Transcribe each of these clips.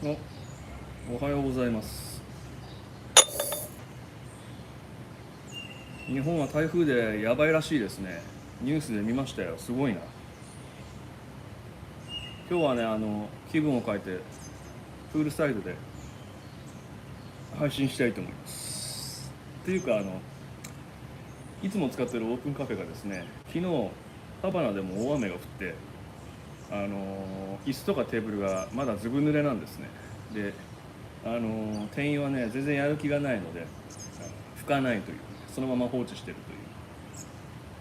おはようございます。日本は台風でやばいらしいですね。ニュースで見ましたよ。すごいな。今日はね、気分を変えてプールサイドで配信したいと思います。っていうかいつも使ってるオープンカフェがですね、昨日ハバナでも大雨が降って、椅子とかテーブルがまだずぶ濡れなんですね。で、店員はね全然やる気がないので拭かないという、そのまま放置してる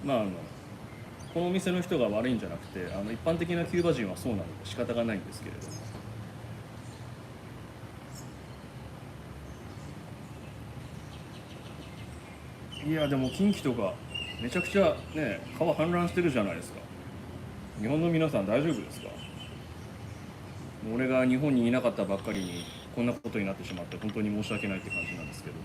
という、このお店の人が悪いんじゃなくて、一般的なキューバ人はそうなので仕方がないんですけれども。いやでも近畿とかめちゃくちゃね川氾濫してるじゃないですか。日本の皆さん大丈夫ですか？俺が日本にいなかったばっかりにこんなことになってしまって本当に申し訳ないって感じなんですけど。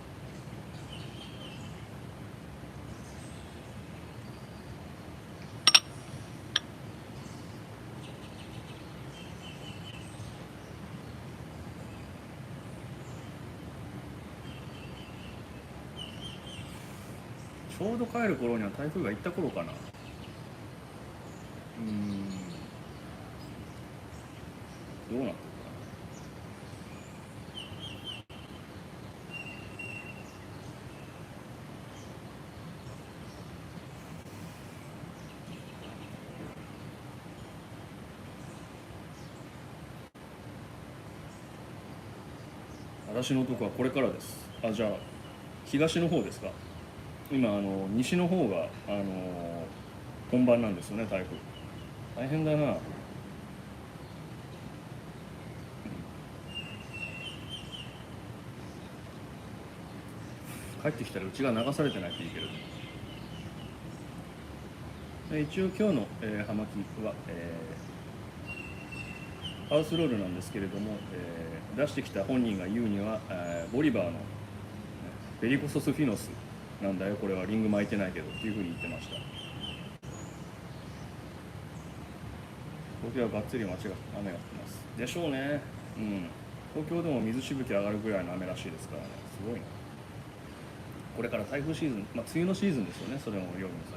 ちょうど帰る頃には台風が行った頃かな。どうなってるかな。私のとこはこれからです。じゃあ東の方ですか？今西の方が本番なんですよね、台風。大変だな。帰ってきたらうちが流されてないといいけれども。一応今日の、葉巻は、ハウスロールなんですけれども、出してきた本人が言うには、ボリバーのベリコソスフィノスなんだよ、これはリング巻いてないけどっていうふうに言ってました。東京はがっつり雨が降ってますでしょうね。東京でも水しぶき上がるぐらいの雨らしいですからね。すごいな。これから台風シーズン、梅雨のシーズンですよね。それもよりも先、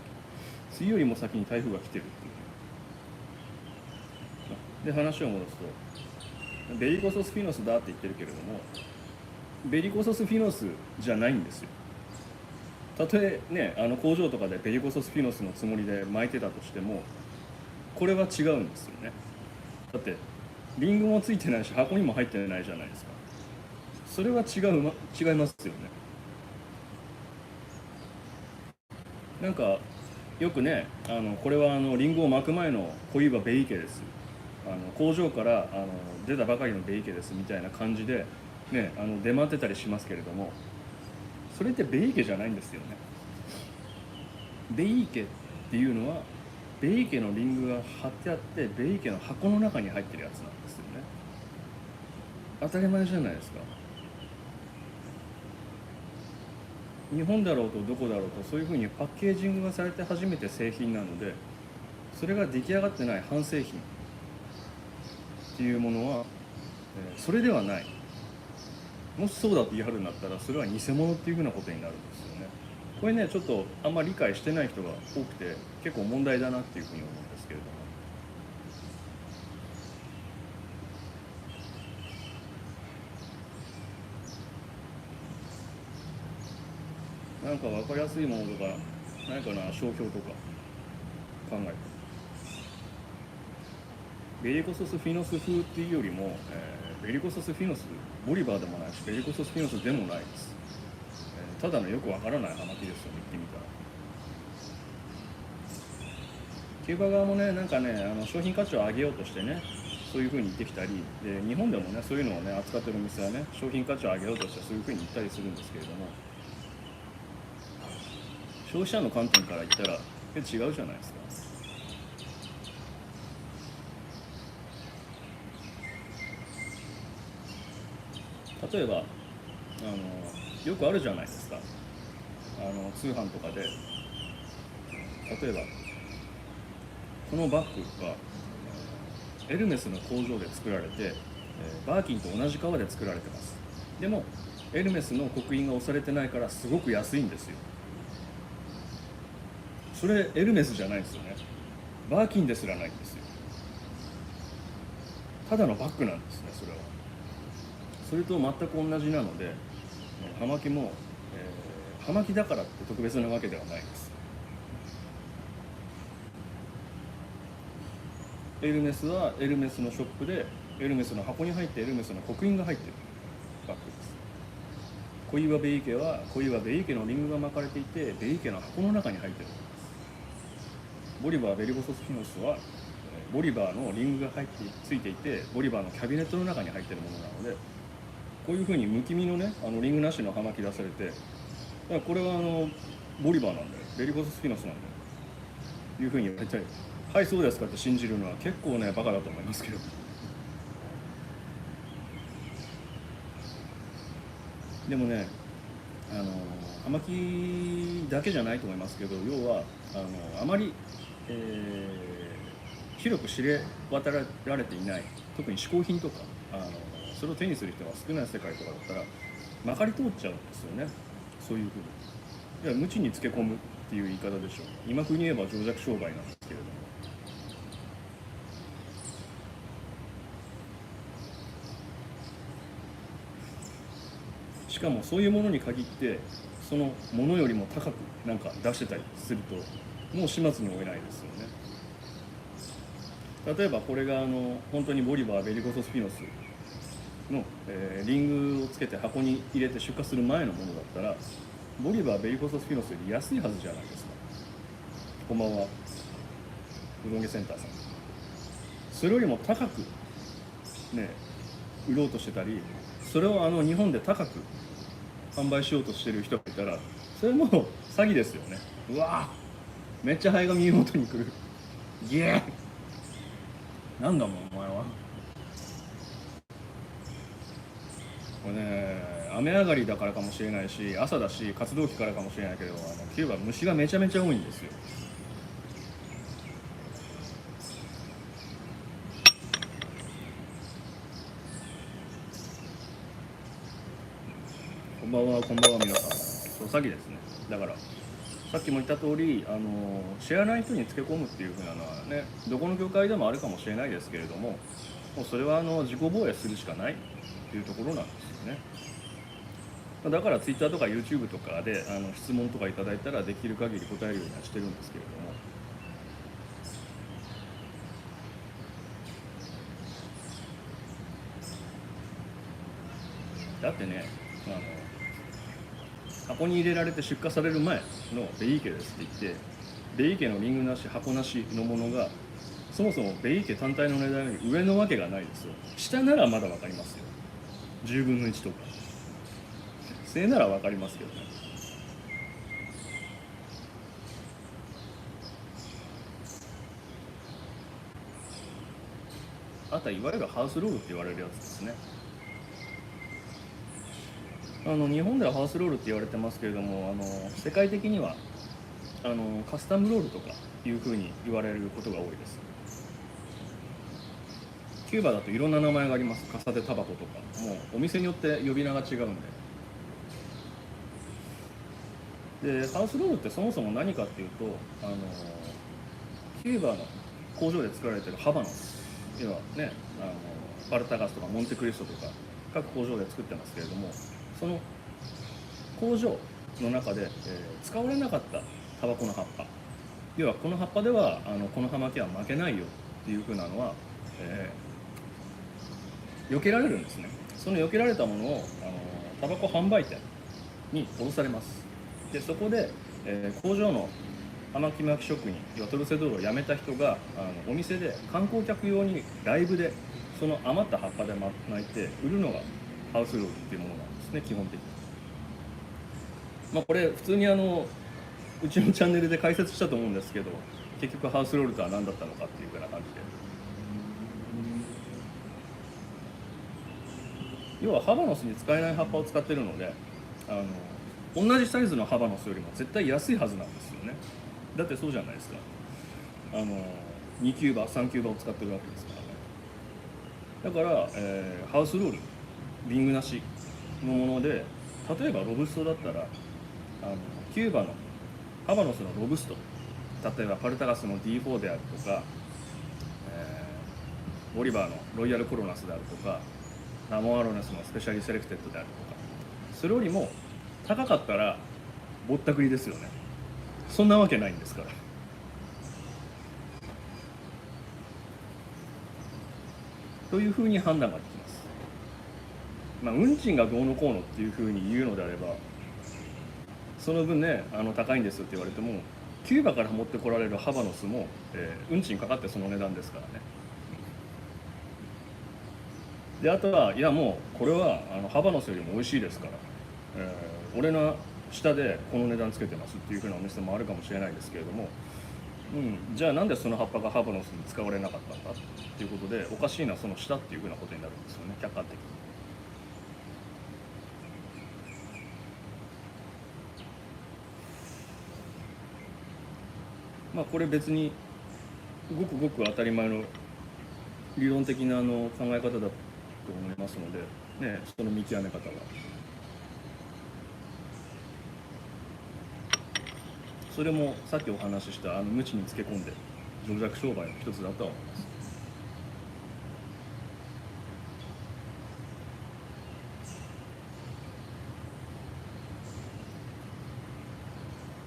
梅雨よりも先に台風が来てるっていう。で話を戻すと、ベリコソスフィノスだって言ってるけれども、ベリコソスフィノスじゃないんですよ。たとえね工場とかでベリコソスフィノスのつもりで巻いてたとしても、これは違うんですよね。だってリングもついてないし箱にも入ってないじゃないですか。それは違いますよね。なんかよくねこれはリンゴを巻く前の小岩ベイ家です、工場から出たばかりのベイ家ですみたいな感じでね出回ってたりしますけれども、それってベイ家じゃないんですよね。ベイ家っていうのはベイ家のリングが貼ってあってベイ家の箱の中に入ってるやつなんですよね。当たり前じゃないですか。日本だろうとどこだろうとそういうふうにパッケージングがされて初めて製品なので、それが出来上がってない半製品っていうものは、それではない。もしそうだって言い張るんだったらそれは偽物っていうふうなことになるんですよね。これねちょっとあんまり理解してない人が多くて結構問題だなっていうふうに思うんですけれども。なんか分かりやすいものとかないかな、商標とか考えて。ベリコソスフィノス風っていうよりも、ベリコソスフィノスボリバーでもないしベリコソスフィノスでもないです、ただのよくわからない葉巻ですよね、言ってみたら。キューバ側もねなんかね商品価値を上げようとしてねそういうふうに言ってきたりで、日本でもねそういうのをね扱ってるお店はね商品価値を上げようとしてそういうふうに言ったりするんですけれども、消費者の観点から言ったら違うじゃないですか。例えばよくあるじゃないですか、通販とかで例えばこのバッグはエルメスの工場で作られてバーキンと同じ革で作られてます。でもエルメスの刻印が押されてないからすごく安いんですよ。それエルメスじゃないですよね。バーキンですらないんですよ。ただのバッグなんですね、それは。それと全く同じなので、葉巻も、葉巻だからって特別なわけではないです。エルメスはエルメスのショップでエルメスの箱に入ってエルメスの刻印が入っているバッグです。小岩部池は小岩部池のリングが巻かれていて部池の箱の中に入っているものです。ボリバー・ベリゴソスフィノスはボリバーのリングがついていてボリバーのキャビネットの中に入っているものなので、こういうふうにむき身のねリングなしの葉巻出されて、だからこれはボリバーなんだよ、ベリゴソスフィノスなんだよいうふうに言われて、はいそうですかって信じるのは結構ねバカだと思いますけど。でもね葉巻だけじゃないと思いますけど、要はあまり、広く知れ渡られていない、特に嗜好品とかそれを手にする人が少ない世界とかだったらまかり通っちゃうんですよね。そういうふうに無知につけ込むっていう言い方でしょう。今風に言えば情弱商売なんですけれども、しかもそういうものに限ってそのものよりも高くなんか出してたりするともう始末に負えないですよね。例えばこれが本当にボリバー・ベリゴソスフィノスの、リングをつけて箱に入れて出荷する前のものだったらボリバー・ベリゴソスフィノスより安いはずじゃないですか。こんばんは、うどんげセンターさん。それよりも高くね売ろうとしてたり、それを日本で高く販売しようとしてる人がいたらそれもう詐欺ですよね。うわめっちゃハエが耳元に来る。ゲーなんだもんお前は。これね雨上がりだからかもしれないし朝だし活動期からかもしれないけどキューバ虫がめちゃめちゃ多いんですよ。こんばんはこんばんは皆さん。そう詐欺ですね。だからさっきも言った通り知らない人につけ込むっていう風なのはねどこの業界でもあるかもしれないですけれども、もうそれは自己防衛するしかないっていうところなんですよね。だから Twitter とか YouTube とかで質問とかいただいたらできる限り答えるようにはしてるんですけれども、だってね箱に入れられて出荷される前のベイ家ですって言ってベイ家のリングなし箱なしのものがそもそもベイ家単体の値段より上のわけがないですよ。下ならまだ分かりますよ、10分の1とか正なら分かりますけどね。あとはいわゆるハウスロールって言われるやつですね。日本ではハウスロールって言われてますけれども世界的にはカスタムロールとかいうふうに言われることが多いです。キューバだといろんな名前があります。カサデタバコとかもうお店によって呼び名が違うんで。ハウスロールってそもそも何かっていうとキューバの工場で作られてるハバノス、要はねバルタガスとかモンテクリストとか各工場で作ってますけれども、その工場の中で、使われなかったタバコの葉っぱ、要はこの葉っぱではこの葉巻は負けないよっていう風なのは、避けられるんですね。その避けられたものをタバコ販売店に卸されます。でそこで、工場の葉巻巻き職人、要はトルセドールを辞めた人がお店で観光客用にライブでその余った葉っぱで巻いて売るのがハウスロールっていうものなんですね、基本的に。これ普通にうちのチャンネルで解説したと思うんですけど、結局ハウスロールとは何だったのかっていうような感じで、要はハバノスに使えない葉っぱを使ってるので同じサイズのハバノスよりも絶対安いはずなんですよね。だってそうじゃないですか。2キューバ3キューバを使ってるわけですからね。だから、ハウスロールリングなしのもので、例えばロブストだったらキューバのハバノスのロブスト、例えばパルタガスの D4 であるとか、ボリバーのロイヤルコロナスであるとか、ラモアロネスのスペシャリセレクテッドであるとか、それよりも高かったらぼったくりですよね。そんなわけないんですから。というふうに判断ができます。運賃がどうのこうのっていうふうに言うのであれば、その分ね高いんですって言われても、キューバから持ってこられるハバノスも、運賃かかってその値段ですからね。であとはいやもうこれはハバノスよりも美味しいですから、俺の下でこの値段つけてますっていうふうなお店もあるかもしれないですけれども、じゃあなんでその葉っぱがハバノスに使われなかったんだっていうことで、おかしいのはその下っていうふうなことになるんですよね、客観的に。これ別にごくごく当たり前の理論的な考え方だと思いますので、その見極め方は。それもさっきお話しした無知につけ込んで情弱商売の一つだとは思います。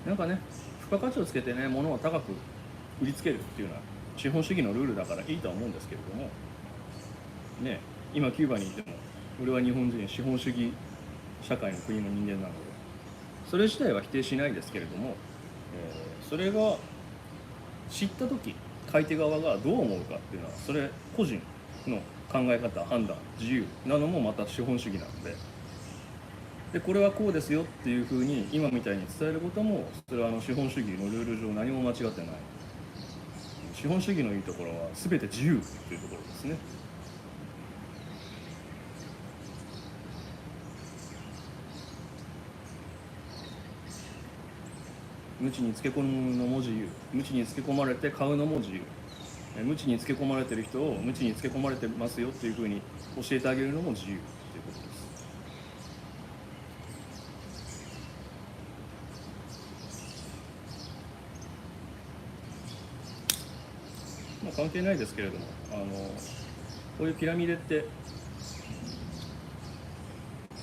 なんかね、付加価値をつけてね、物を高く売りつけるっていうのは資本主義のルールだからいいとは思うんですけれども、今キューバにいても俺は日本人、資本主義社会の国の人間なので、それ自体は否定しないですけれども、それが知った時買い手側がどう思うかっていうのは、それ個人の考え方、判断、自由なのもまた資本主義なので、これはこうですよっていうふうに今みたいに伝えることも、それは資本主義のルール上何も間違ってない。資本主義のいいところは全て自由というところですね。無知につけ込むのも自由、無知につけ込まれて買うのも自由、無知につけ込まれてる人を無知につけ込まれてますよっていうふうに教えてあげるのも自由ということです。関係ないですけれども、こういうピラミデって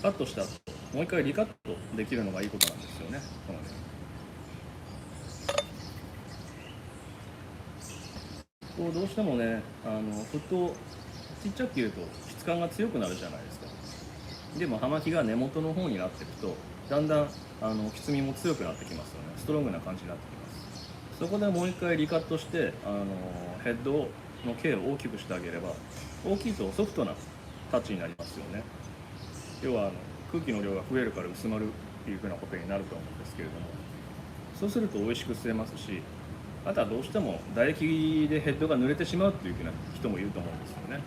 カットした後もう一回リカットできるのがいいことなんですよね。こうどうしてもね沸騰ちっちゃく切ると質感が強くなるじゃないですか。でも葉巻が根元の方になっていくとだんだんきつみも強くなってきますよね。ストロングな感じになってきます。そこでもう一回リカットしてヘッドの径を大きくしてあげれば、大きいとソフトなタッチになりますよね。要は空気の量が増えるから薄まるっていうふうなことになると思うんですけれども、そうすると美味しく吸えますし、あとはどうしても唾液でヘッドが濡れてしまうっていうふうな人もいると思うんですよね。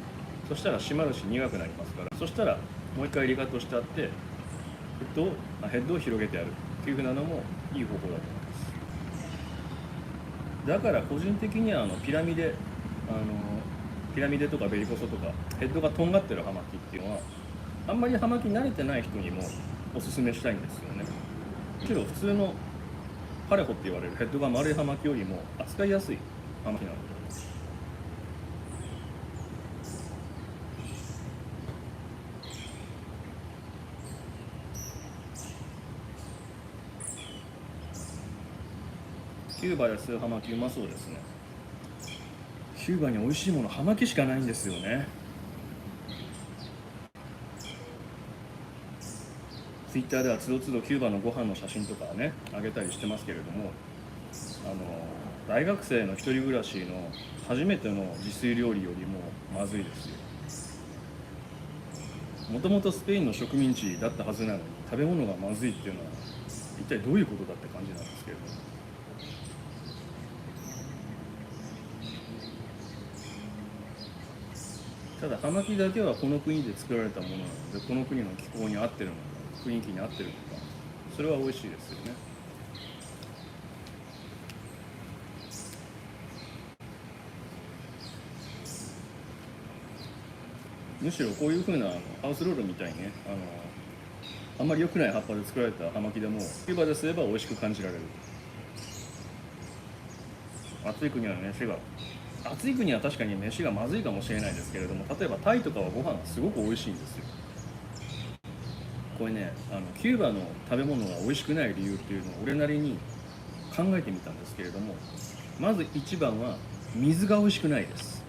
そしたら締まるし苦くなりますから、そしたらもう一回リカットしてあってヘッドを広げてやるっていうふうなのもいい方法だと思います。だから個人的にはピラミデとかベリコソとかヘッドがとんがってる葉巻っていうのはあんまり葉巻慣れてない人にもおすすめしたいんですよね。むしろ普通のパレホって言われるヘッドが丸い葉巻よりも扱いやすい葉巻なので、キューバで吸う葉巻うまそうですね。キューバに美味しいもの葉巻しかないんですよね。ツイッターではつどつどキューバのご飯の写真とかね上げたりしてますけれども、大学生の一人暮らしの初めての自炊料理よりもまずいですよ。もともとスペインの植民地だったはずなのに食べ物がまずいっていうのは一体どういうことだって感じなんですけれども、ただ葉巻だけはこの国で作られたものなので、この国の気候に合ってるのか雰囲気に合ってるのか、それは美味しいですよね。むしろこういう風なハウスロールみたいにね、あんまり良くない葉っぱで作られた葉巻でもキューバですれば美味しく感じられる。暑い国は飯が暑い国は確かに飯がまずいかもしれないですけれども、例えばタイとかはご飯がすごく美味しいんですよ。これね、キューバの食べ物が美味しくない理由っていうのを俺なりに考えてみたんですけれども、まず一番は水が美味しくないです。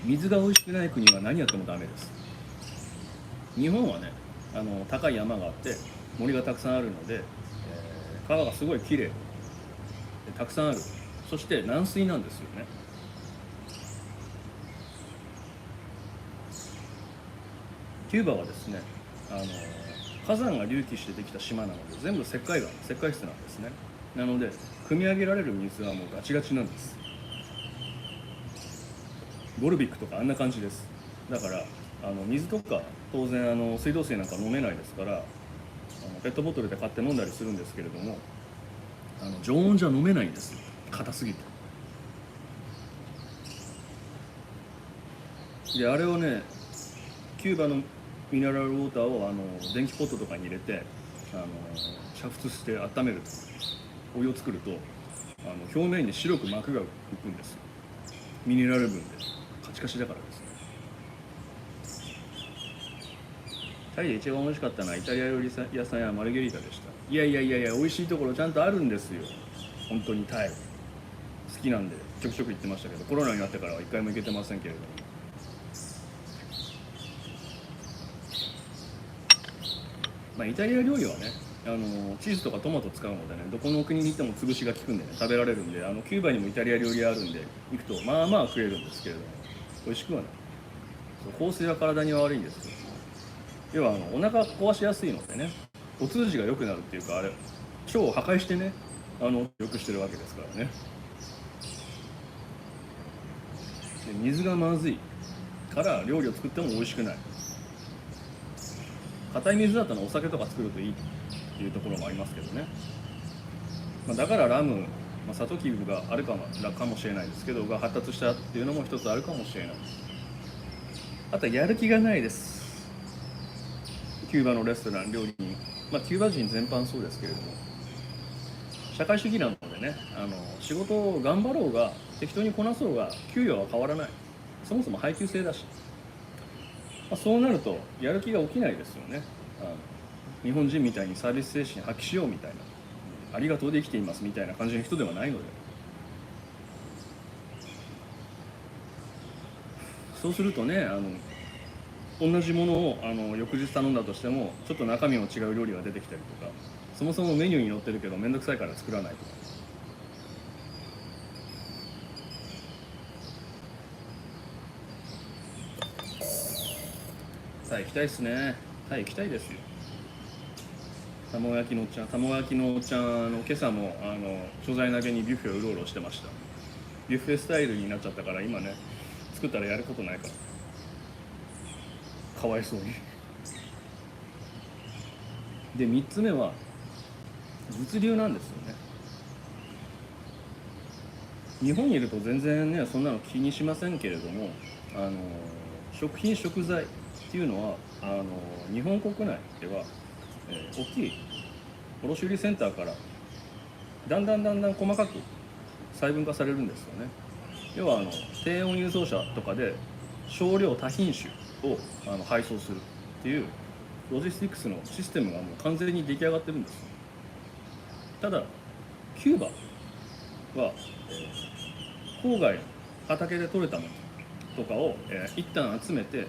水が美味しくない国は何やってもダメです。日本はね、高い山があって森がたくさんあるので、川がすごいきれいでたくさんある。そして軟水なんですよね。キューバはですね、火山が隆起してできた島なので全部石灰質なんですね。なので汲み上げられる水はもうガチガチなんです。ボルビックとかあんな感じです。だから水とか当然水道水なんか飲めないですから、ペットボトルで買って飲んだりするんですけれども、常温じゃ飲めないんですよ、硬すぎて。であれをね、キューバのミネラルウォーターを電気ポットとかに入れて煮沸して温めるとお湯を作ると表面に白く膜が浮くんですよ。ミネラル分でカチカチだからですね。タイで一番美味しかったのはイタリア料理屋さんやマルゲリータでした。いや美味しいところちゃんとあるんですよ。本当にタイ好きなんでちょくちょく行ってましたけど、コロナになってからは一回も行けてませんけれども、イタリア料理はね、チーズとかトマト使うのでね、どこの国に行っても潰しが効くんでね、食べられるんで、キューバにもイタリア料理あるんで行くとまあまあ食えるんですけれども、美味しくはない。香水は体には悪いんですよ。要はお腹壊しやすいのでね、お通じが良くなるっていうか、あれ腸を破壊してね、良くしてるわけですからね。で水がまずいから料理を作っても美味しくない。硬い水だったらお酒とか作るといいっていうところもありますけどね、だからラム、サトウキビがあるかもしれないですけどが発達したっていうのも一つあるかもしれない。あとはやる気がないです。キューバのレストラン料理に、キューバ人全般そうですけれども、社会主義なのでね、仕事を頑張ろうが適当にこなそうが給与は変わらない。そもそも配給制だし、そうなるとやる気が起きないですよね。日本人みたいにサービス精神発揮しようみたいな、ありがとうで生きていますみたいな感じの人ではないので、そうするとね、同じものを翌日頼んだとしてもちょっと中身の違う料理が出てきたりとか、そもそもメニューに載ってるけど面倒くさいから作らないとか。タイ行きたいですね。タイ行きたいですよ。卵焼きのおっちゃん今朝も所在投げにビュッフェをうろうろしてました。ビュッフェスタイルになっちゃったから今ね、作ったらやることないからかわいそうに。で3つ目は物流なんですよね。日本にいると全然ねそんなの気にしませんけれども、食品食材っていうのは日本国内では、大きい卸売センターからだんだん細かく細分化されるんですよね。要は低温輸送車とかで少量多品種を配送するっていうロジスティックスのシステムがもう完全に出来上がってるんです。ただキューバは、郊外の畑で採れたものとかを、一旦集めて、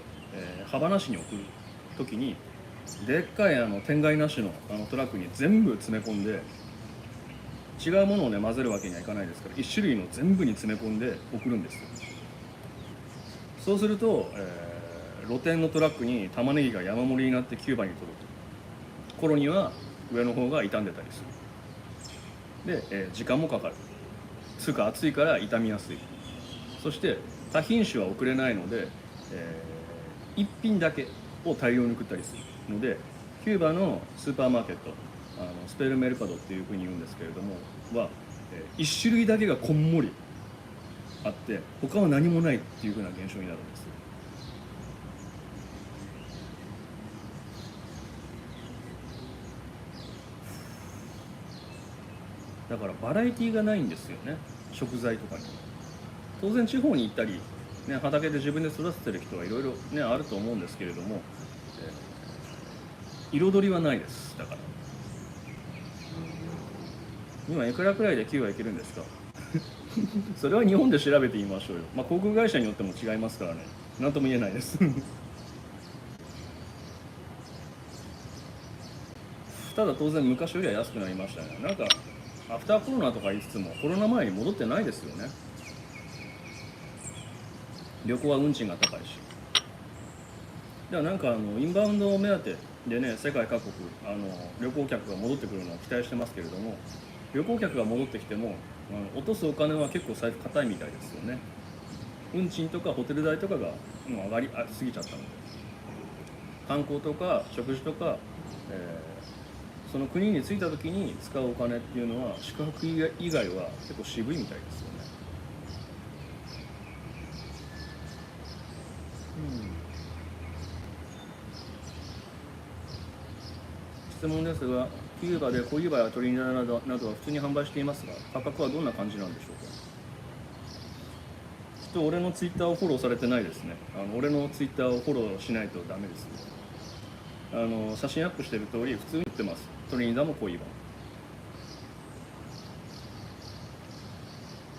幅なしに送る時にでっかい天蓋なしのトラックに全部詰め込んで、違うものをね混ぜるわけにはいかないですから1種類の全部に詰め込んで送るんですよ。そうすると、露天のトラックに玉ねぎが山盛りになってキューバに届く頃には上の方が傷んでたりする。で、時間もかかる。つうか暑いから傷みやすい。そして多品種は送れないので、1品だけを大量に送ったりするので、キューバのスーパーマーケット、スペルメルカドっていうふうに言うんですけれどもは、1種類だけがこんもりあって他は何もないっていう風な現象になるんですよ。だからバラエティーがないんですよね、食材とかに。当然地方に行ったり、ね、畑で自分で育ててる人はいろいろねあると思うんですけれども、彩りはないです。だから今いくらくらいでキウイはいけるんですか？それは日本で調べてみましょうよ。まあ航空会社によっても違いますからね、何とも言えないです。ただ当然昔よりは安くなりましたね。なんかアフターコロナとか言いつつもコロナ前に戻ってないですよね。旅行は運賃が高いし。ではなんかインバウンドを目当てでね、世界各国旅行客が戻ってくるのを期待してますけれども、旅行客が戻ってきても落とすお金は結構財布硬いみたいですよね。運賃とかホテル代とかがもう上がりすぎちゃったので、観光とか食事とか、その国に着いた時に使うお金っていうのは宿泊以外は結構渋いみたいですよね。質問ですが、キューバでコイバやトリニダなどは普通に販売していますが、価格はどんな感じなんでしょうか。ちょっと俺のツイッターをフォローされてないですね。俺のツイッターをフォローしないとダメです。写真アップしてる通り普通に売ってます。トリニダもコイバっ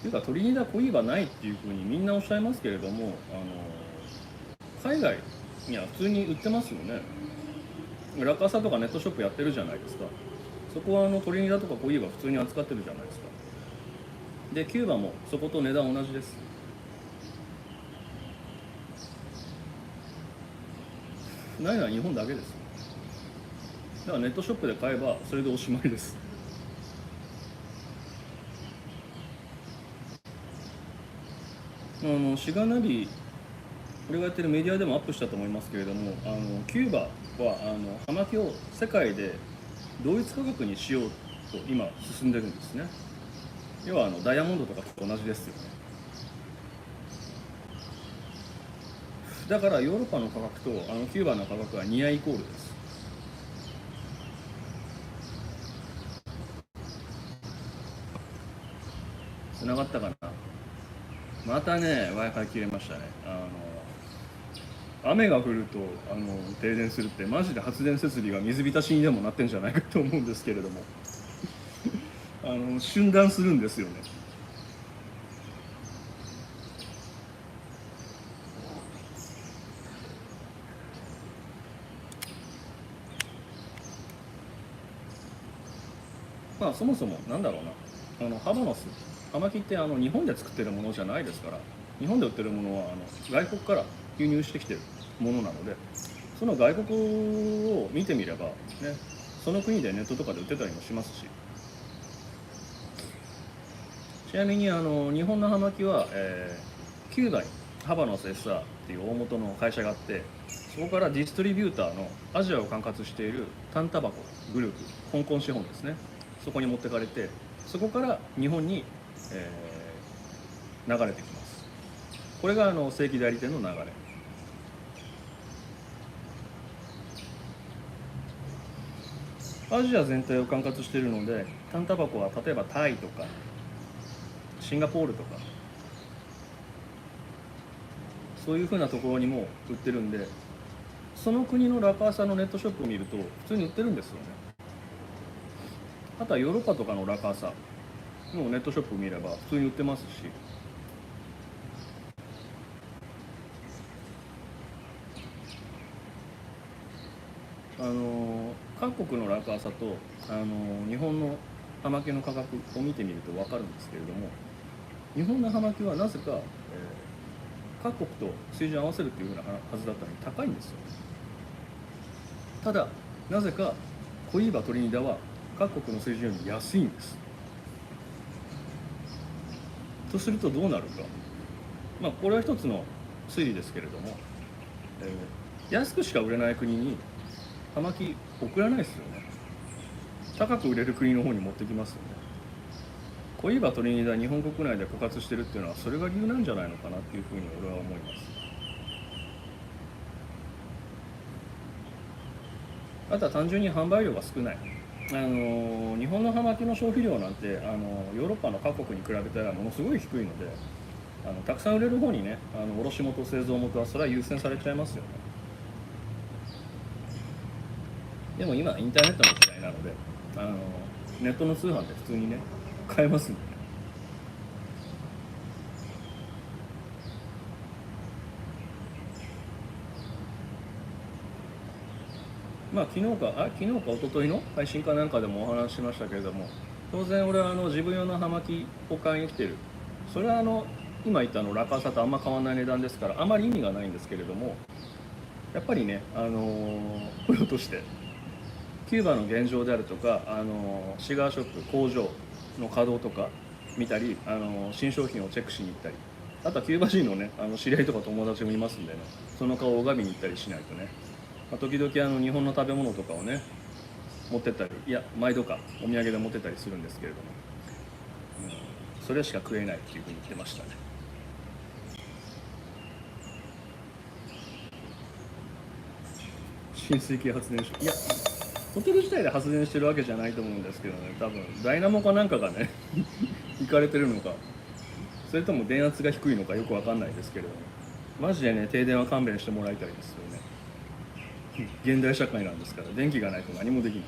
ていうか、トリニダコイバないっていうふうにみんなおっしゃいますけれども、海外には普通に売ってますよね。ラカサとかネットショップやってるじゃないですか。そこはトリニダとかコイバ普通に扱ってるじゃないですか。でキューバもそこと値段同じです。ないのは日本だけです。だからネットショップで買えばそれでおしまいです。シガナビ、俺がやってるメディアでもアップしたと思いますけれども、キューバは葉巻を世界で同一価格にしようと今進んでるんですね。要はダイヤモンドとかと同じですよね。だからヨーロッパの価格とキューバの価格はニアイコールです。繋がったかな。またね Wi-Fi 切れましたね。雨が降ると停電するってマジで発電設備が水浸しにでもなってんじゃないかと思うんですけれども瞬断するんですよね。まあそもそもなんだろうな、ハバノス葉巻って日本で作ってるものじゃないですから、日本で売ってるものは外国から輸入してきてるものなので、その外国を見てみればね、その国でネットとかで売ってたりもしますし。ちなみに日本の葉巻は、キューバにハバノス SR っていう大元の会社があって、そこからディストリビューターのアジアを管轄しているタンタバコグループ、香港資本ですね、そこに持ってかれて、そこから日本に、流れてきます。これが正規代理店の流れ。アジア全体を管轄しているので、タンタバコは例えばタイとかシンガポールとかそういうふうなところにも売ってるんで、その国のラカーサのネットショップを見ると普通に売ってるんですよね。あとはヨーロッパとかのラカーサのネットショップを見れば普通に売ってますし、各国のラカーサと日本の葉巻の価格を見てみると分かるんですけれども、日本の葉巻はなぜか、各国と水準を合わせるっていうふうなはずだったのに高いんですよ。ただなぜかコイーバトリニダは各国の水準より安いんです。とするとどうなるか、まあこれは一つの推理ですけれども、安くしか売れない国に葉巻送らないですよね。高く売れる国の方に持ってきますよね。コイバトリニダ日本国内で枯渇してるっていうのはそれが理由なんじゃないのかなっていうふうに俺は思います。あとは単純に販売量が少ない。日本の葉巻の消費量なんてヨーロッパの各国に比べたらものすごい低いので、たくさん売れる方にね卸元製造元はそれは優先されちゃいますよね。でも今インターネットの時代なのでネットの通販で普通にね買えますんでね。まあ昨日か一昨日の配信かなんかでもお話ししましたけれども、当然俺は自分用の葉巻を買いに来てる。それは今言ったラカーサとあんま変わらない値段ですからあまり意味がないんですけれども、やっぱりねプロとしてキューバの現状であるとかシガーショップ工場の稼働とか見たり新商品をチェックしに行ったり、あとはキューバ人のね知り合いとか友達もいますんでね、その顔を拝みに行ったりしないとね、時々日本の食べ物とかをね持ってったり、いや毎度かお土産で持ってったりするんですけれども、それしか食えないっていうふうに言ってましたね。浸水系発電所、いやホテル自体で発電してるわけじゃないと思うんですけどね、多分ダイナモかなんかがね行かれてるのか、それとも電圧が低いのかよくわかんないですけれども、マジでね停電は勘弁してもらいたいですよね。現代社会なんですから電気がないと何もできな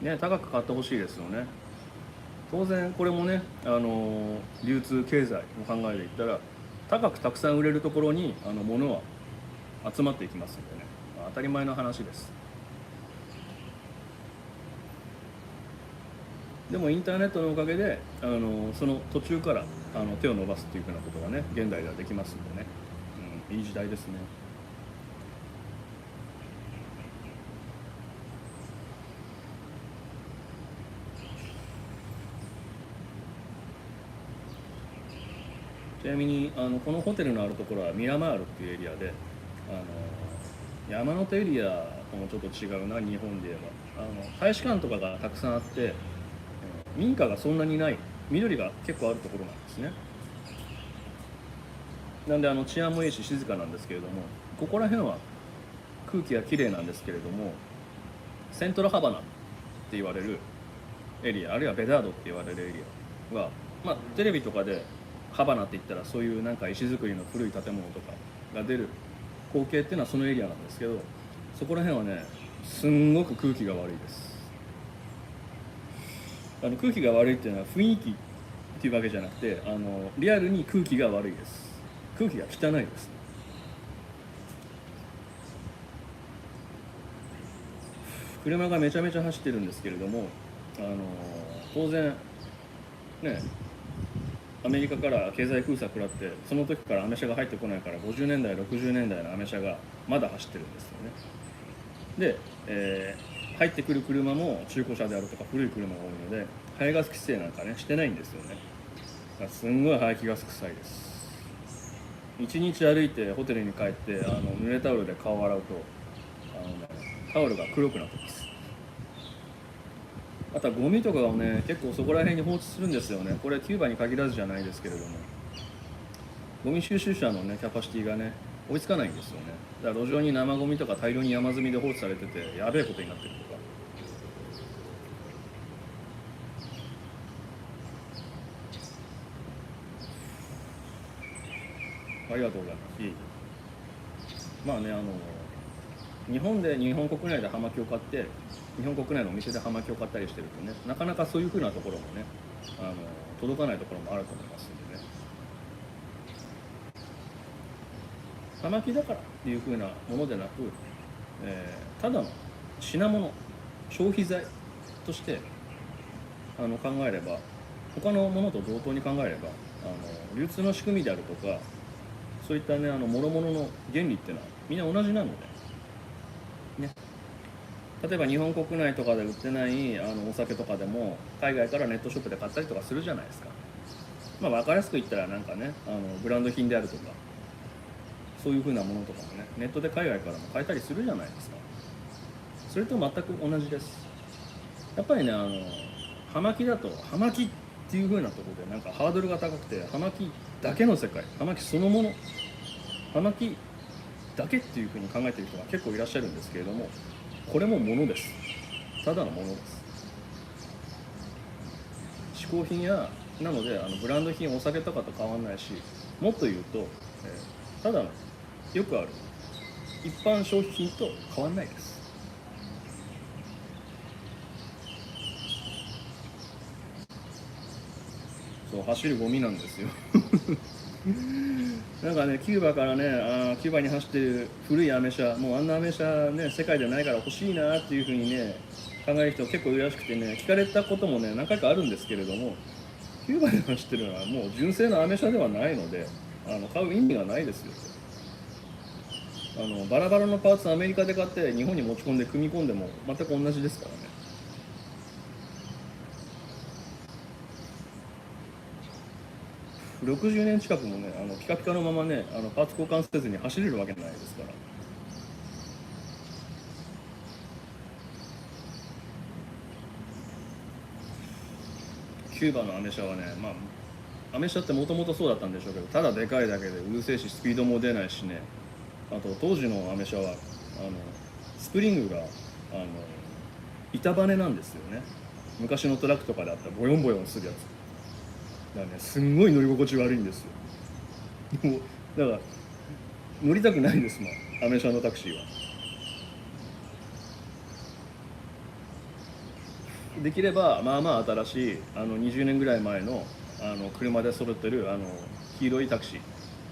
いね。高く買ってほしいですよね。当然これもね流通経済の考えで言ったら高くたくさん売れるところに物は集まっていきますんでね、当たり前の話です。でもインターネットのおかげでその途中から手を伸ばすっていうふうなことがね現代ではできますんでね、いい時代ですね。ちなみにこのホテルのあるところはミラマールっていうエリアで山手エリアともちょっと違うな。日本で言えば大使館とかがたくさんあって民家がそんなにない緑が結構あるところなんですね。なんで治安もいいし静かなんですけれども、ここら辺は空気がきれいなんですけれども、セントラハバナって言われるエリア、あるいはベダードって言われるエリアは、まあ、テレビとかでハバナって言ったらそういうなんか石造りの古い建物とかが出る光景っていうのはそのエリアなんですけど、そこら辺はねすんごく空気が悪いです。空気が悪いっていうのは雰囲気っていうわけじゃなくてリアルに空気が悪いです。空気が汚いです。車がめちゃめちゃ走ってるんですけれども当然ねアメリカから経済封鎖食らってその時からアメ車が入ってこないから50年代60年代のアメ車がまだ走ってるんですよね。で、入ってくる車も中古車であるとか古い車が多いので排ガス規制なんかねしてないんですよね。だからすんごい排気ガス臭いです。1日歩いてホテルに帰って濡れタオルで顔を洗うとタオルが黒くなってます。あとはゴミとかをね結構そこら辺に放置するんですよね。これキューバに限らずじゃないですけれども、ゴミ収集車のねキャパシティがね追いつかないんですよね。だから路上に生ゴミとか大量に山積みで放置されててやべえことになってるとか。ありがとうございます。いい。まあね日本国内で葉巻を買って日本国内のお店で葉巻を買ったりしてるとね、なかなかそういう風なところもね届かないところもあると思いますんでね。葉巻だからっていう風なものでなく、ただの品物消費財として考えれば他のものと同等に考えれば流通の仕組みであるとかそういったね諸々の原理っていうのはみんな同じなのでね。例えば日本国内とかで売ってないお酒とかでも海外からネットショップで買ったりとかするじゃないですか。まあ分かりやすく言ったらなんかねブランド品であるとかそういう風なものとかもねネットで海外からも買えたりするじゃないですか。それと全く同じです。やっぱりね葉巻だと葉巻っていう風なところでなんかハードルが高くて、葉巻だけの世界、葉巻そのもの、葉巻だけっていう風に考えている人が結構いらっしゃるんですけれども、これもものです。ただのものです。嗜好品やなのでブランド品、お酒とかと変わらないし、もっと言うと、ただのよくある一般消費品と変わらないです。そう、走るゴミなんですよなんかね、キューバからね、キューバに走ってる古いアメ車、もうあんなアメ車ね、世界でないから欲しいなっていうふうにね、考える人結構いるらしくてね、聞かれたこともね、何回かあるんですけれども、キューバで走ってるのはもう純正のアメ車ではないので、買う意味がないですよ。バラバラのパーツアメリカで買って日本に持ち込んで組み込んでも全く同じですからね。60年近くもね、ピカピカのままね、パーツ交換せずに走れるわけないですから。キューバのアメ車はね、アメ車ってもともとそうだったんでしょうけど、ただでかいだけでうるせえし、スピードも出ないしね。あと当時のアメ車はスプリングが板バネなんですよね。昔のトラックとかであったボヨンボヨンするやつだからね、すんごい乗り心地悪いんですよ。もうだから乗りたくないですもん、アメ車のタクシーは。できればまあまあ新しい20年ぐらい前の車で揃ってる黄色いタクシ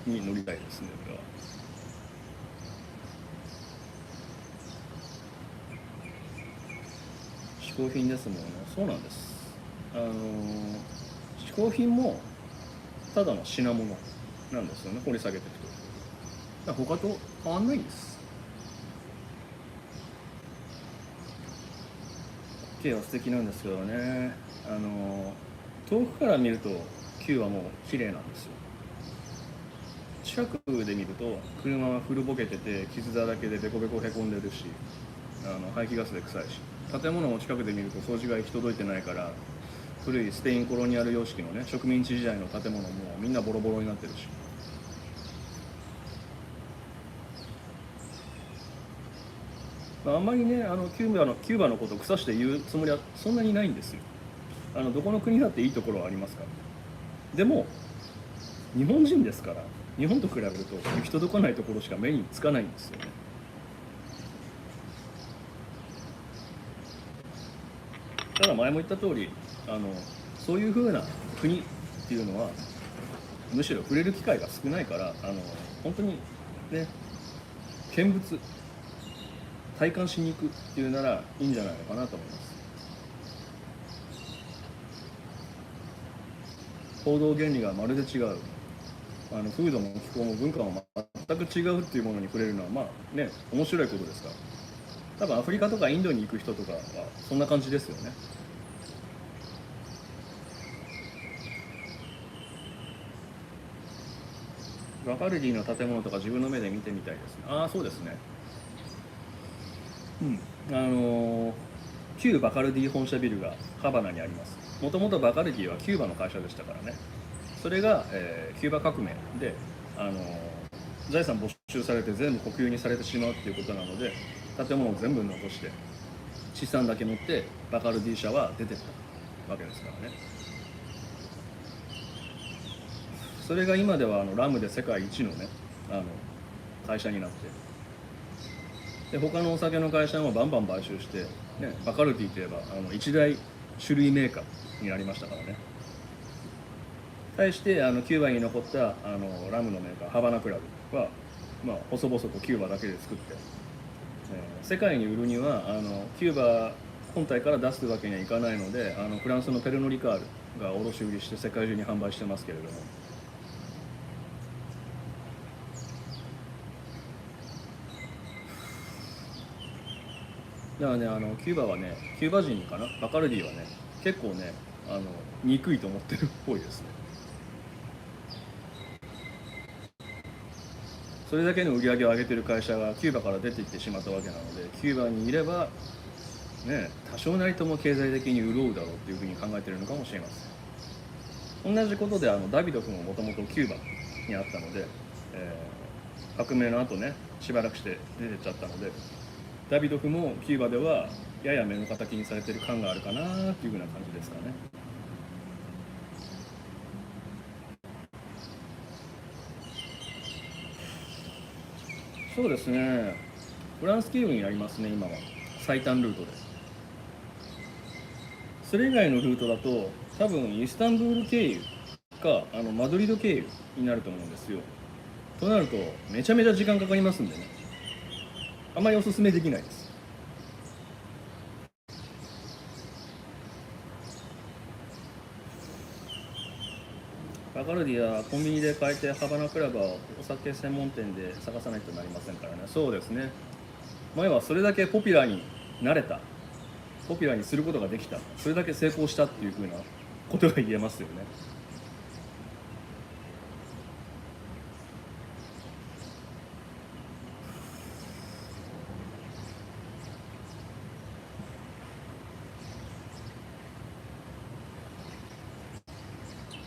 ーに乗りたいですね。これは嗜好品ですもんね。そうなんです。嗜好品もただの品物なんですよね、掘り下げていくと。だから他と変わんないんです。景は素敵なんですけどね、遠くから見ると球はもう綺麗なんですよ。近くで見ると車は古ぼけてて傷だらけでベコベコへこんでるし、排気ガスで臭いし、建物も近くで見ると掃除が行き届いてないから、古いスペインコロニアル様式のね植民地時代の建物もみんなボロボロになってるし、あんまりねキューバのことを腐して言うつもりはそんなにないんですよ。どこの国だっていいところはありますから。でも日本人ですから、日本と比べると行き届かないところしか目につかないんですよね。ただ前も言った通りそういう風な国っていうのはむしろ触れる機会が少ないから、本当にね、見物体感しに行くっていうならいいんじゃないのかなと思います。行動原理がまるで違う、風土も気候も文化も全く違うっていうものに触れるのはまあね、面白いことですから。多分アフリカとかインドに行く人とかはそんな感じですよね。バカルディの建物とか自分の目で見てみたいですね。ああ、そうですね。うん。旧バカルディ本社ビルがハバナにあります。もともとバカルディはキューバの会社でしたからね。それが、キューバ革命で、あの財産没収されて全部国有にされてしまうっていうことなので、建物を全部残して資産だけ持ってバカルディ社は出てったわけですからね。それが今ではラムで世界一のねあの会社になって、で他のお酒の会社もバンバン買収して、ね、バカルディといえば一大種類メーカーになりましたからね。対してキューバに残ったラムのメーカーハバナクラブは、細々とキューバだけで作って、世界に売るにはキューバ本体から出すわけにはいかないので、フランスのペルノ・リカールが卸売りして世界中に販売してますけれども、だからねキューバはね、キューバ人かな、バカルディはね結構ね憎いと思ってるっぽいですね。それだけの売り上げを上げてる会社がキューバから出ていってしまったわけなので、キューバにいればね、多少なりとも経済的に潤うだろうっていうふうに考えてるのかもしれません。同じことでダビドフももともとキューバにあったので、革命の後ねしばらくして出てっちゃったので、ダビドフもキューバではやや目の敵にされてる感があるかなっていうふうな感じですかね。そうですね、フランス経由になりますね今は、最短ルートで。それ以外のルートだと多分イスタンブール経由かマドリード経由になると思うんですよ。となるとめちゃめちゃ時間かかりますんでね、あまりおすすめできないです。バカルディはコンビニで買えて、ハバナクラブはお酒専門店で探さないとなりませんからね。そうですね、前はそれだけポピュラーになれた、ポピュラーにすることができた、それだけ成功したっていうふうなことが言えますよね。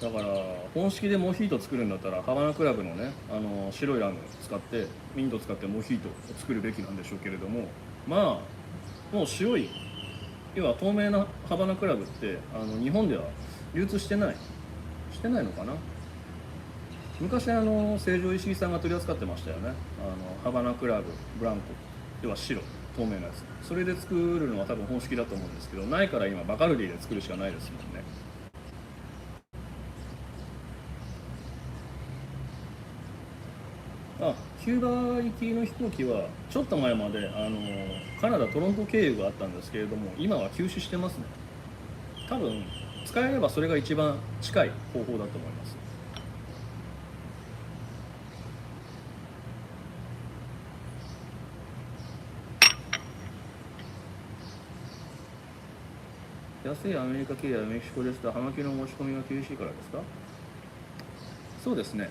だから本式でモヒート作るんだったらハバナクラブのね白いラム使ってミント使ってモヒートを作るべきなんでしょうけれども、まあもう白い、要は透明なハバナクラブって日本では流通してないのかな。昔成城石井さんが取り扱ってましたよね。ハバナクラブブランコ、要は白透明なやつ、それで作るのは多分本式だと思うんですけど、ないから今バカルディで作るしかないですもんね。キューバ行きの飛行機はちょっと前までカナダトロント経由があったんですけれども、今は休止してますね。多分使えればそれが一番近い方法だと思います。安いアメリカ経由やメキシコですと葉巻の持ち込みが厳しいからですか。そうですね、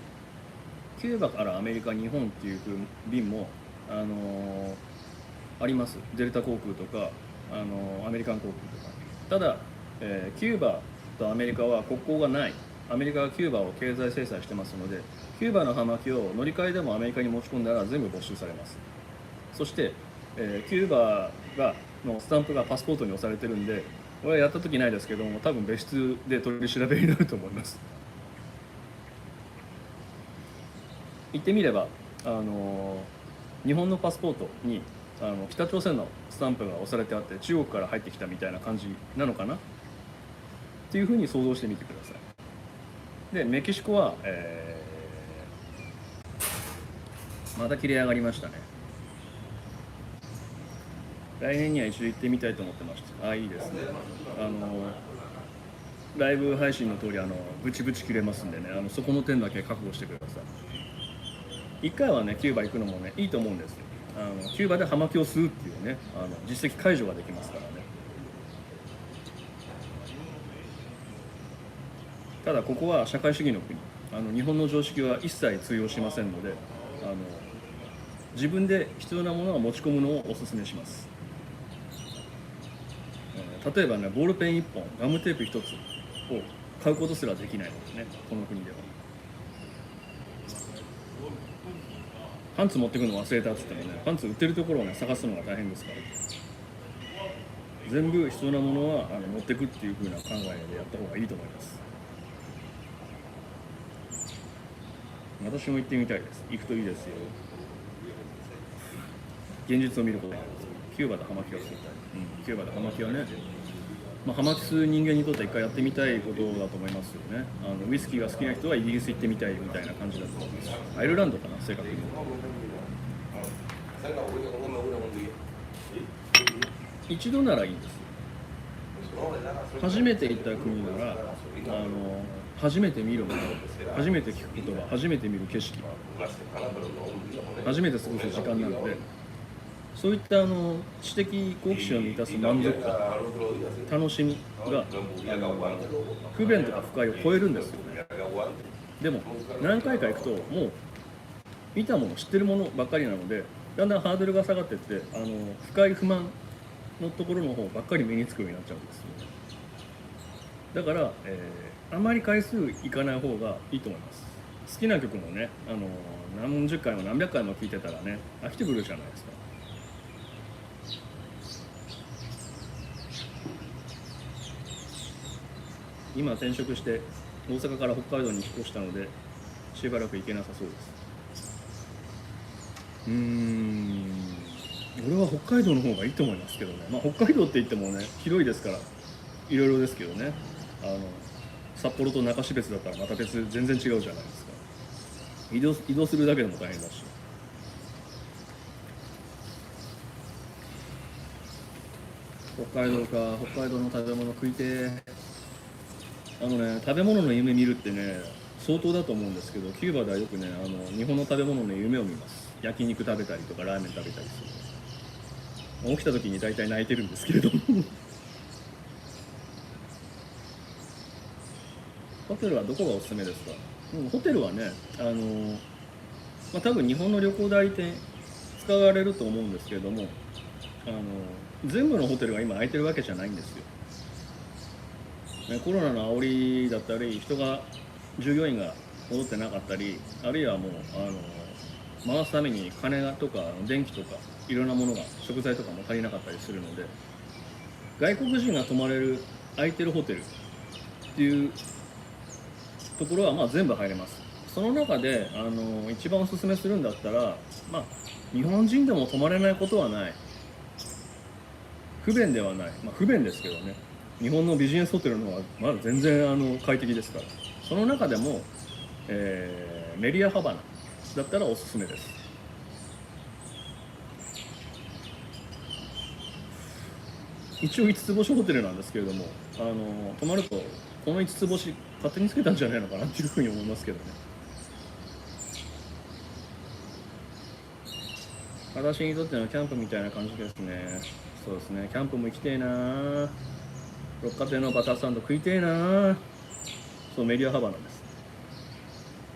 キューバからアメリカ日本っていう便もあります。デルタ航空とかアメリカン航空とか。ただ、キューバとアメリカは国交がない。アメリカがキューバを経済制裁してますので、キューバの葉巻を乗り換えでもアメリカに持ち込んだら全部没収されます。そして、キューバのスタンプがパスポートに押されてるんで、これはやった時ないですけども、多分別室で取り調べになると思います。言ってみれば日本のパスポートに北朝鮮のスタンプが押されてあって中国から入ってきたみたいな感じなのかなっていうふうに想像してみてください。でメキシコは、また切れ上がりましたね。来年には一度行ってみたいと思ってました。いいですね。ライブ配信の通りブチブチ切れますんでね、そこの点だけ覚悟してください。一回はねキューバ行くのもねいいと思うんですよ。キューバで葉巻を吸うっていうね実績解除ができますからね。ただここは社会主義の国、日本の常識は一切通用しませんので自分で必要なものは持ち込むのをお勧めします。例えばねボールペン1本ガムテープ1つを買うことすらできないのでね、この国では。パンツ持ってくの忘れたっつってもね、パンツ売ってるところをね探すのが大変ですから、全部必要なものは持ってくっていう風な考えでやった方がいいと思います。私も行ってみたいです。行くといいですよ。現実を見ることがキューバで葉巻を吸いたい、キューバで葉巻はね、葉巻吸う人間にとっては一回やってみたいことだと思いますよね。ウイスキーが好きな人はイギリス行ってみたいみたいな感じだと思います。アイルランドかな、正確に。一度ならいいんですよ。初めて行った国なら初めて見るもの、初めて聞く言葉、初めて見る景色、初めて過ごす時間なので、そういった知的好奇心を満たす満足感、楽しみが不便とか不快を超えるんですよね。でも何回か行くともう見たもの知ってるものばっかりなので、だんだんハードルが下がっていって不快不満のところの方ばっかり目につくようになっちゃうんですよ。だから、あまり回数いかない方がいいと思います。好きな曲もね、何十回も何百回も聴いてたらね、飽きてくるじゃないですか。今転職して大阪から北海道に引っ越したので、しばらく行けなさそうです。俺は北海道の方がいいと思いますけどね。北海道って言ってもね、広いですからいろいろですけどね。札幌と中標津だったらまた別全然違うじゃないですか。移動するだけでも大変だし。北海道か。北海道の食べ物食いて。食べ物の夢見るってね、相当だと思うんですけど、キューバではよくね、日本の食べ物の夢を見ます。焼肉食べたりとかラーメン食べたりする。起きた時に大体泣いてるんですけれどもホテルはどこがおすすめですか？ホテルはね、多分日本の旅行代理店使われると思うんですけれども、全部のホテルが今空いてるわけじゃないんですよ。コロナの煽りだったり、従業員が戻ってなかったり、あるいはもう回すために金とか電気とかいろんなものが、食材とかも足りなかったりするので、外国人が泊まれる空いてるホテルっていうところは全部入れます。その中で一番おすすめするんだったら、日本人でも泊まれないことはない、不便ではない、不便ですけどね、日本のビジネスホテルの方がまだ全然快適ですから、その中でも、メリアハバナだったらおすすめです。一応5つ星ホテルなんですけれども、泊まるとこの5つ星勝手につけたんじゃないのかなっていうふうに思いますけどね。私にとってのキャンプみたいな感じですね。そうですね、キャンプも行きてえな。六花亭のバターサンド食いてえな。そう、メリアハバナです。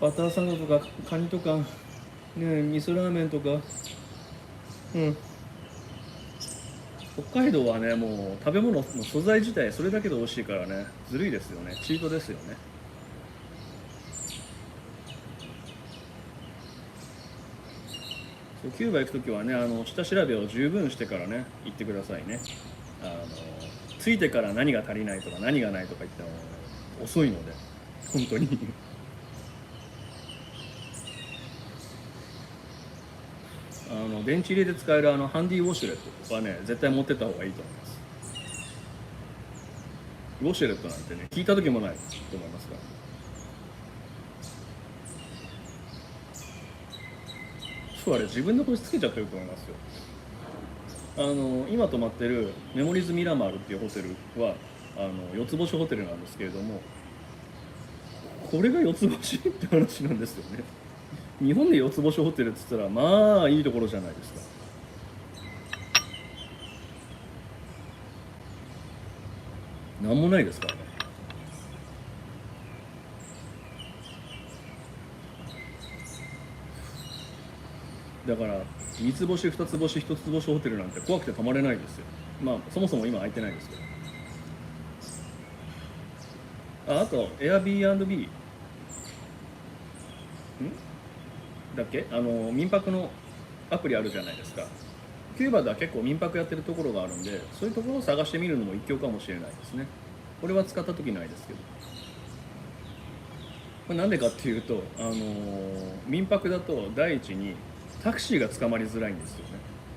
バターサンドとかカニとかね、味噌ラーメンとか、北海道はね、もう食べ物の素材自体それだけで美味しいからね、ずるいですよね。チートですよね。キューバ行くときはね、下調べを十分してからね、行ってくださいね。着いてから何が足りないとか何がないとか言っても遅いので、本当に電池入れで使えるハンディウォシュレットはね、絶対持ってった方がいいと思います。ウォシュレットなんてね、聞いた時もないと思いますから。そう、あれ自分で星つけちゃってると思いますよ。今泊まってるメモリーズミラマールっていうホテルは4つ星ホテルなんですけれども、これが4つ星って話なんですよね。日本で4つ星ホテルって言ったらまあいいところじゃないですか。なんもないですからね。だから3つ星2つ星1つ星ホテルなんて怖くて泊まれないですよ。そもそも今空いてないですけど。あと Airbnb だっけ、民泊のアプリあるじゃないですか。キューバでは結構民泊やってるところがあるんで、そういうところを探してみるのも一興かもしれないですね。これは使った時ないですけど、これなんでかっていうと、民泊だと第一にタクシーが捕まりづらいんですよね。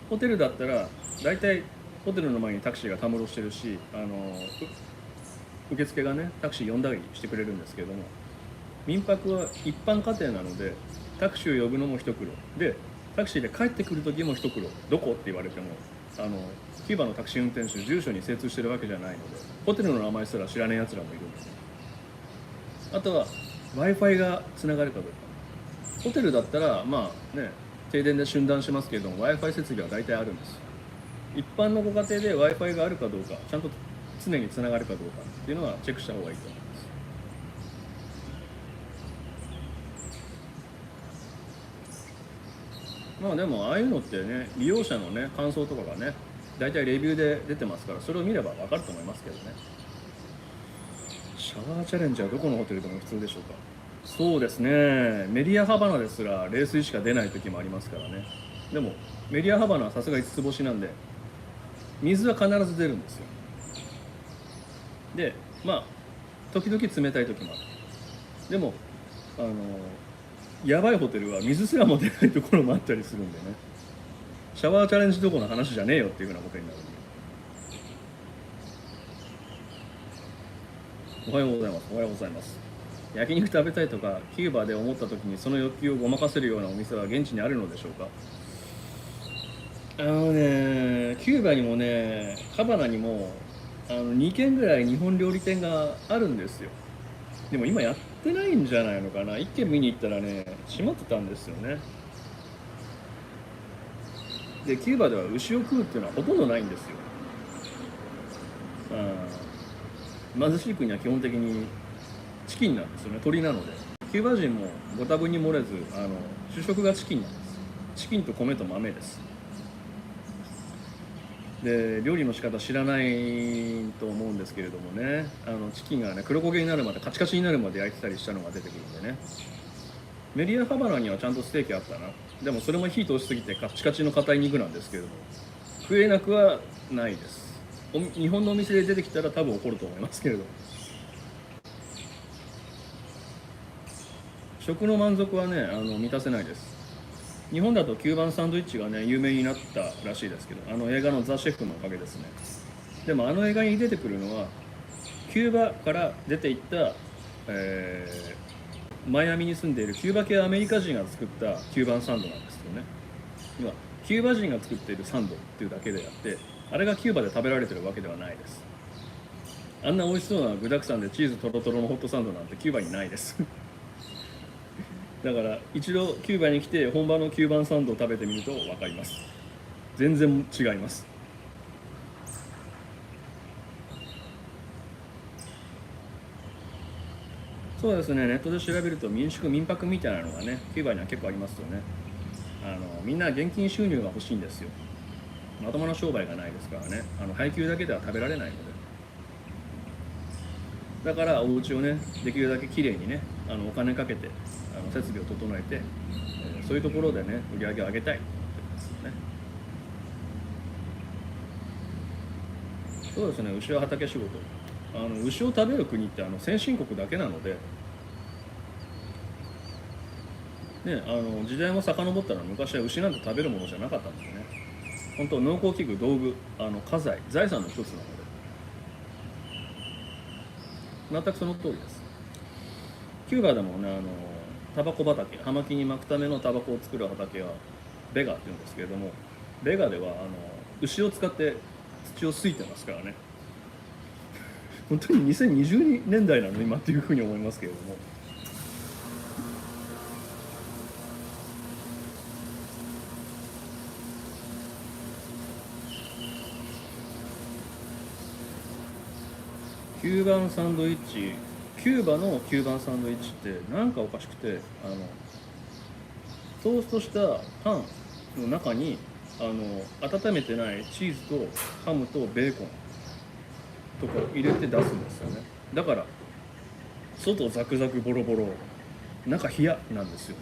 ホテルだったら大体ホテルの前にタクシーがたむろしてるし、受付がねタクシー呼んだりしてくれるんですけれども、民泊は一般家庭なのでタクシーを呼ぶのも一苦労で、タクシーで帰ってくる時も一苦労。どこって言われてもキューバのタクシー運転手住所に精通してるわけじゃないので、ホテルの名前すら知らないやつらもいるんですね。あとは Wi-Fi がつながるかどうか。ホテルだったら停電で瞬断しますけれども Wi-Fi 設備は大体あるんです。一般のご家庭で Wi-Fi があるかどうか、ちゃんと常につながるかどうかっていうのはチェックした方がいいと思います。でもああいうのってね、利用者のね感想とかがね大体レビューで出てますから、それを見れば分かると思いますけどね。シャワーチャレンジはどこのホテルでも普通でしょうか。そうですね、メディアハバナですら冷水しか出ない時もありますからね。でもメディアハバナはさすが5つ星なんで水は必ず出るんですよ。でまあ時々冷たい時もある。でもやばいホテルは水すらも出ないところもあったりするんでね、シャワーチャレンジどころの話じゃねえよっていうふうなことになるんで。おはようございます。おはようございます。焼肉食べたいとかキューバで思った時にその欲求をごまかせるようなお店は現地にあるのでしょうか。キューバにもねハバナにも2軒ぐらい日本料理店があるんですよ。でも今やってないんじゃないのかな。1軒見に行ったらね閉まってたんですよね。でキューバでは牛を食うっていうのはほとんどないんですよ。貧しい国は基本的にチキンなんですよね。鳥なのでキューバ人もご多分に漏れず主食がチキンなんです。チキンと米と豆です。で料理の仕方知らないと思うんですけれどもね、チキンがね黒焦げになるまでカチカチになるまで焼いてたりしたのが出てくるんでね。メディアハバナにはちゃんとステーキあったな。でもそれも火通しすぎてカチカチの硬い肉なんですけれども食えなくはないです。日本のお店で出てきたら多分怒ると思いますけれども、食の満足はね満たせないです。日本だとキューバンサンドイッチがね有名になったらしいですけど、映画のザ・シェフのおかげですね。でも映画に出てくるのはキューバから出ていった、マイアミに住んでいるキューバ系アメリカ人が作ったキューバンサンドなんですよね。今キューバ人が作っているサンドっていうだけであって、あれがキューバで食べられてるわけではないです。あんな美味しそうな具沢山でチーズトロトロのホットサンドなんてキューバにないですだから一度キューバに来て本場のキューバンサンドを食べてみると分かります。全然違います。そうですね、ネットで調べると民宿民泊みたいなのがねキューバには結構ありますよね。みんな現金収入が欲しいんですよ。まともな商売がないですからね。配給だけでは食べられないので、だからお家をねできるだけきれいにねお金かけて設備を整えて、そういうところでね売り上げを上げたいですね。そうですね、牛は畑仕事。牛を食べる国って先進国だけなので、ね、時代も遡ったら昔は牛なんて食べるものじゃなかったんですよね。本当農耕器具道具家財財産の一つなので、全くその通りです。キューバでもねタバコ畑、葉巻に巻くためのタバコを作る畑はベガっていうんですけれども、ベガでは牛を使って土をすいてますからね。本当に2020年代なの今っていうふうに思いますけれども。キューバンサンドイッチ、キューバのキューバンサンドイッチってなんかおかしくて、トーストしたパンの中に温めてないチーズとハムとベーコンとか入れて出すんですよね。だから外ザクザクボロボロ、中冷やなんですよ。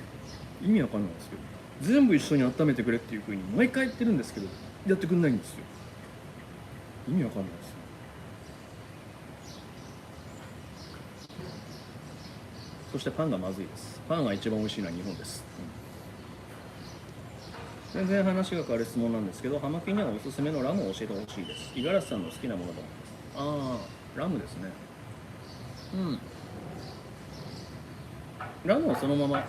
意味わかんないんですけど、全部一緒に温めてくれっていう風に毎回言ってるんですけどやってくんないんですよ。意味わかんないです。そしてパンがまずいです。パンが一番美味しいのは日本です、全然話が変わる質問なんですけど、葉巻にはおすすめのラムを教えてほしいです。五十嵐さんの好きなものだもんです。ラムですね。ラムをそのまま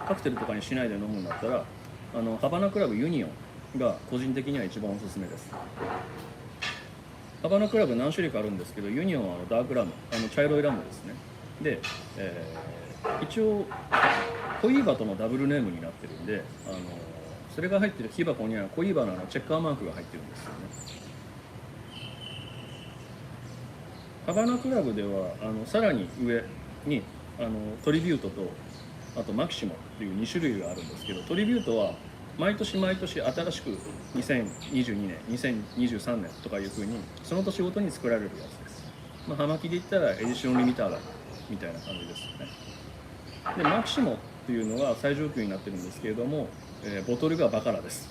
カクテルとかにしないで飲むんだったらハバナクラブユニオンが個人的には一番おすすめです。ハバナクラブ何種類かあるんですけど、ユニオンはダークラム、茶色いラムですね。で、一応コイーバとのダブルネームになってるんで、それが入ってる木箱にはコイーバのチェッカーマークが入ってるんですよね。ハバナクラブではさらに上にトリビュートとあとマキシモっていう2種類があるんですけど、トリビュートは毎年毎年新しく2022年2023年とかいうふうにその年ごとに作られるやつです。葉巻で言ったらエディションリミターだみたいな感じですよね。でマキシモっていうのが最上級になってるんですけれども、ボトルがバカラです。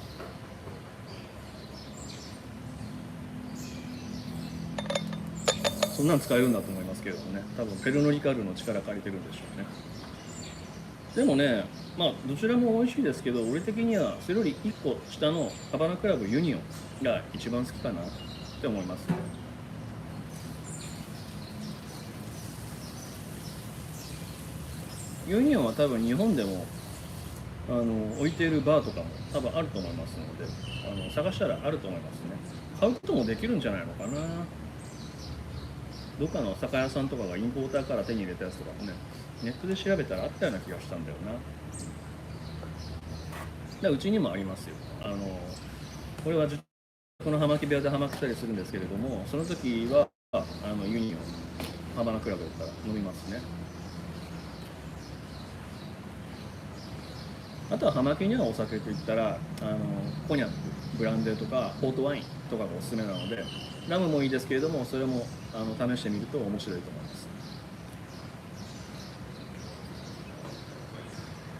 そんなん使えるんだと思いますけれどもね、多分ペルノリカルの力借りてるんでしょうね。でもね、どちらも美味しいですけど、俺的にはそれより1個下のハバナクラブユニオンが一番好きかなって思います。ユニオンは多分日本でも置いているバーとかも多分あると思いますので、探したらあると思いますね。買うこともできるんじゃないのかな。どっかの酒屋さんとかがインポーターから手に入れたやつとかもね、ネットで調べたらあったような気がしたんだよな。うちにもありますよ。これはこの葉巻部屋で葉巻したりするんですけれども、その時はユニオンハバナクラブだったら飲みますね。あとは葉巻にはお酒といったらコニャック、ブランデーとかポートワインとかがおすすめなので、ラムもいいですけれども、それも試してみると面白いと思います。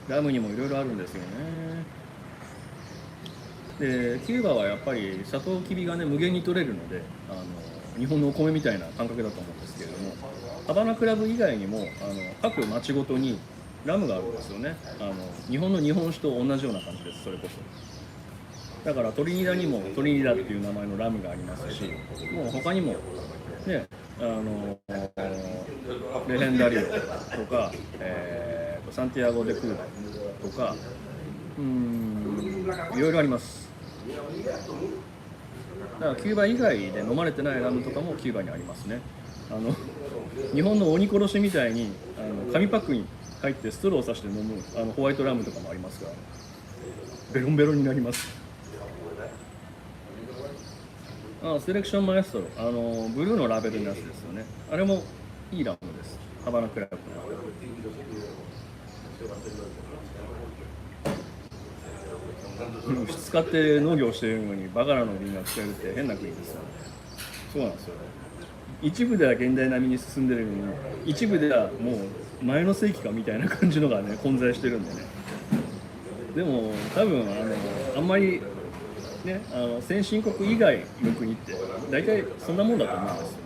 ラムにもいろいろあるんですよね。でキューバはやっぱりサトウキビがね無限に取れるので、日本のお米みたいな感覚だと思うんですけれども、ハバナクラブ以外にも各町ごとにラムがあるんですよね。日本の日本酒と同じような感じです。それこそだからトリニダにもトリニダっていう名前のラムがありますし、もう他にもね、レヘンダリオとか、サンティアゴ・デ・クーバとかいろいろあります。だからキューバ以外で飲まれてないラムとかもキューバにありますね。日本の鬼殺しみたいに紙パックに入ってストローを刺して飲むホワイトラムとかもありますが、ベロンベロンになります。セレクションマエストロ、ブルーのラベルのやつですよね。あれもいいラムです。ハバナクラブの使って農業しているのにバカラの瓶が使えるって変な国ですよね。そうなんですよね。一部では現代並みに進んでるのに、一部ではもう前の世紀かみたいな感じのがね混在してるんでね。でも多分あんまりね、先進国以外の国って大体そんなもんだと思うんですよ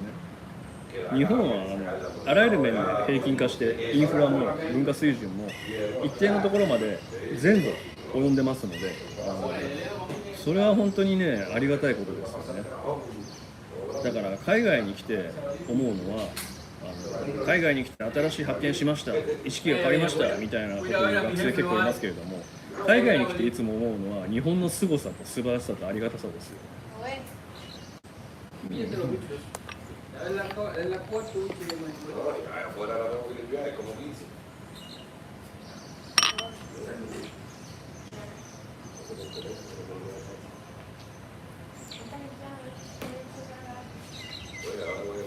ね。日本はあらゆる面で平均化してインフラも文化水準も一定のところまで全部及んでますので、それは本当にねありがたいことですよね。だから海外に来て思うのは海外に来て新しい発見しました、意識が変わりましたみたいなことを言う学生結構いますけれども、海外に来ていつも思うのは日本の凄さと素晴らしさとありがたさですよ。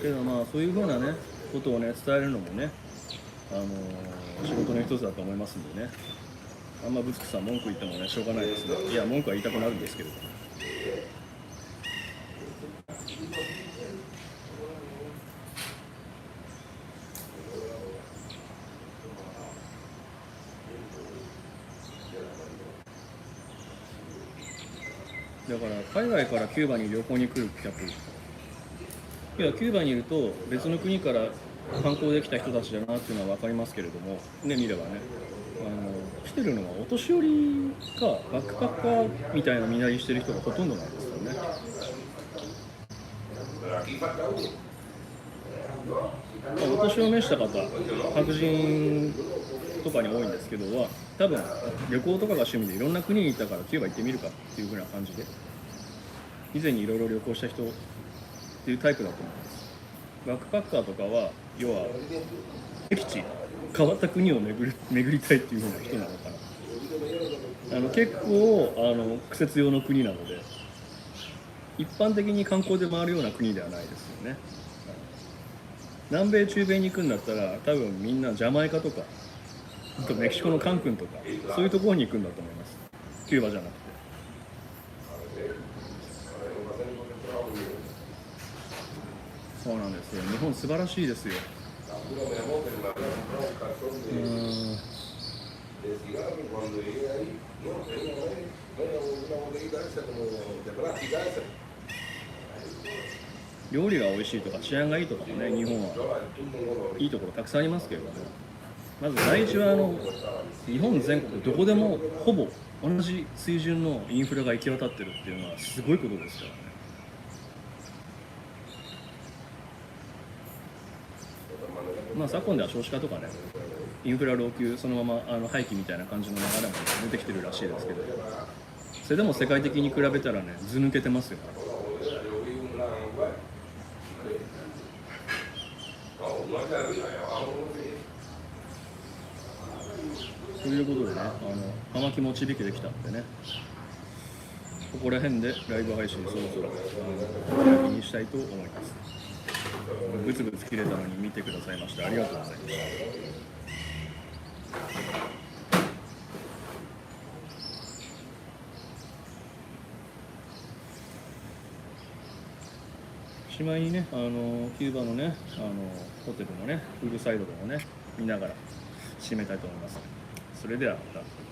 けどそういうふうなねことをね伝えるのもね、仕事の一つだと思いますんでね。あんまぶつくさん文句言ってもねしょうがないですね。いや文句は言いたくなるんですけれども。だから海外からキューバに旅行に来る客、いやキューバにいると別の国から観光できた人たちだなっていうのは分かりますけれどもね、見ればね来てるのはお年寄りかバックパッカーみたいな身なりしてる人がほとんどなんですよね。お年を召した方、白人とかに多いんですけどは、多分旅行とかが趣味でいろんな国に行ったからキューバ行ってみるかっていう風な感じで、以前にいろいろ旅行した人っていうタイプだと思います。バックパッカーとかは要は敵地変わった国を巡りたいっていう風な人なのかな。結構苦節用の国なので一般的に観光で回るような国ではないですよね。南米中米に行くんだったら多分みんなジャマイカとかメキシコのカンクンとかそういうところに行くんだと思います。キューバじゃなくて。そうなんですよ。日本素晴らしいですよ。料理が美味しいとか治安がいいとかもね、日本はいいところたくさんありますけれども、まず第一は日本全国どこでもほぼ同じ水準のインフラが行き渡ってるっていうのはすごいことですからね。まあ昨今では少子化とかね、インフラ老朽そのまま廃棄みたいな感じの流れも出てきてるらしいですけど、それでも世界的に比べたらね、図抜けてますよ。ということでね、葉巻もちびきできたんでね、ここら辺でライブ配信そろそろ終わりにしたいと思います。ブツブツ切れたのに見てくださいましてありがとうございます。しまいにね、キューバのね、ホテルのね、プールサイドでもね、見ながら締めたいと思います。それではまた。